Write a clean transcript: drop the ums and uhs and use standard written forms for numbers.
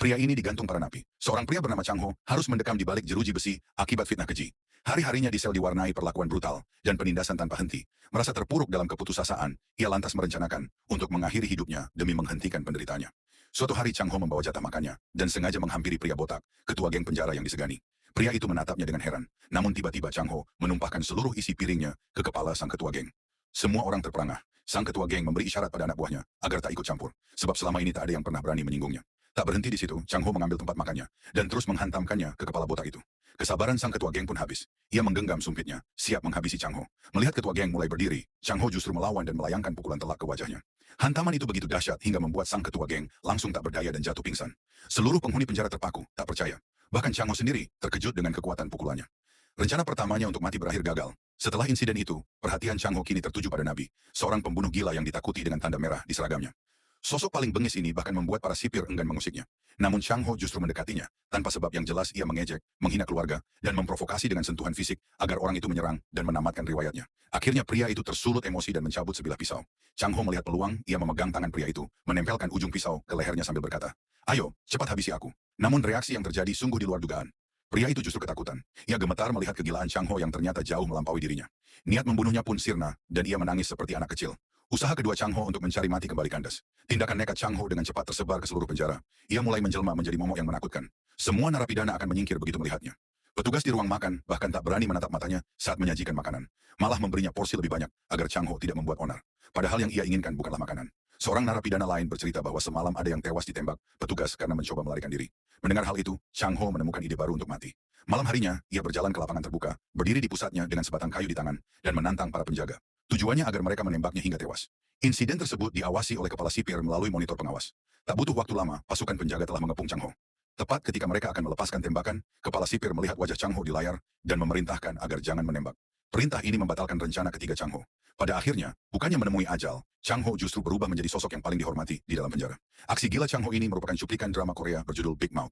Pria ini digantung para napi. Seorang pria bernama Chang Ho harus mendekam di balik jeruji besi akibat fitnah keji. Hari-harinya di sel diwarnai perlakuan brutal dan penindasan tanpa henti. Merasa terpuruk dalam keputusasaan, ia lantas merencanakan untuk mengakhiri hidupnya demi menghentikan penderitaannya. Suatu hari Chang Ho membawa jatah makannya dan sengaja menghampiri pria botak, ketua geng penjara yang disegani. Pria itu menatapnya dengan heran, namun tiba-tiba Chang Ho menumpahkan seluruh isi piringnya ke kepala sang ketua geng. Semua orang terperangah. Sang ketua geng memberi isyarat pada anak buahnya agar tak ikut campur, sebab selama ini tak ada yang pernah berani menyinggungnya. Tak berhenti di situ, Chang Ho mengambil tempat makannya dan terus menghantamkannya ke kepala botak itu. Kesabaran sang ketua geng pun habis. Ia menggenggam sumpitnya, siap menghabisi Chang Ho. Melihat ketua geng mulai berdiri, Chang Ho justru melawan dan melayangkan pukulan telak ke wajahnya. Hantaman itu begitu dahsyat hingga membuat sang ketua geng langsung tak berdaya dan jatuh pingsan. Seluruh penghuni penjara terpaku, tak percaya. Bahkan Chang Ho sendiri terkejut dengan kekuatan pukulannya. Rencana pertamanya untuk mati berakhir gagal. Setelah insiden itu, perhatian Chang Ho kini tertuju pada Nabi, seorang pembunuh gila yang ditakuti dengan tanda merah di seragamnya. Sosok paling bengis ini bahkan membuat para sipir enggan mengusiknya. Namun Chang Ho justru mendekatinya, tanpa sebab yang jelas ia mengejek, menghina keluarga, dan memprovokasi dengan sentuhan fisik agar orang itu menyerang dan menamatkan riwayatnya. Akhirnya pria itu tersulut emosi dan mencabut sebilah pisau. Chang Ho melihat peluang, ia memegang tangan pria itu, menempelkan ujung pisau ke lehernya sambil berkata, "Ayo, cepat habisi aku." Namun reaksi yang terjadi sungguh di luar dugaan. Pria itu justru ketakutan. Ia gemetar melihat kegilaan Chang Ho yang ternyata jauh melampaui dirinya. Niat membunuhnya pun sirna, dan ia menangis seperti anak kecil. Usaha kedua Chang Ho untuk mencari mati kembali kandas. Tindakan nekat Chang Ho dengan cepat tersebar ke seluruh penjara. Ia mulai menjelma menjadi momok yang menakutkan. Semua narapidana akan menyingkir begitu melihatnya. Petugas di ruang makan bahkan tak berani menatap matanya saat menyajikan makanan. Malah memberinya porsi lebih banyak agar Chang Ho tidak membuat onar. Padahal yang ia inginkan bukanlah makanan. Seorang narapidana lain bercerita bahwa semalam ada yang tewas ditembak petugas karena mencoba melarikan diri. Mendengar hal itu, Chang Ho menemukan ide baru untuk mati. Malam harinya, ia berjalan ke lapangan terbuka, berdiri di pusatnya dengan sebatang kayu di tangan, dan menantang para penjaga. Tujuannya agar mereka menembaknya hingga tewas. Insiden tersebut diawasi oleh kepala sipir melalui monitor pengawas. Tak butuh waktu lama, pasukan penjaga telah mengepung Chang Ho. Tepat ketika mereka akan melepaskan tembakan, kepala sipir melihat wajah Chang Ho di layar dan memerintahkan agar jangan menembak. Perintah ini membatalkan rencana ketiga Chang Ho. Pada akhirnya, bukannya menemui ajal, Chang Ho justru berubah menjadi sosok yang paling dihormati di dalam penjara. Aksi gila Chang Ho ini merupakan cuplikan drama Korea berjudul Big Mouth.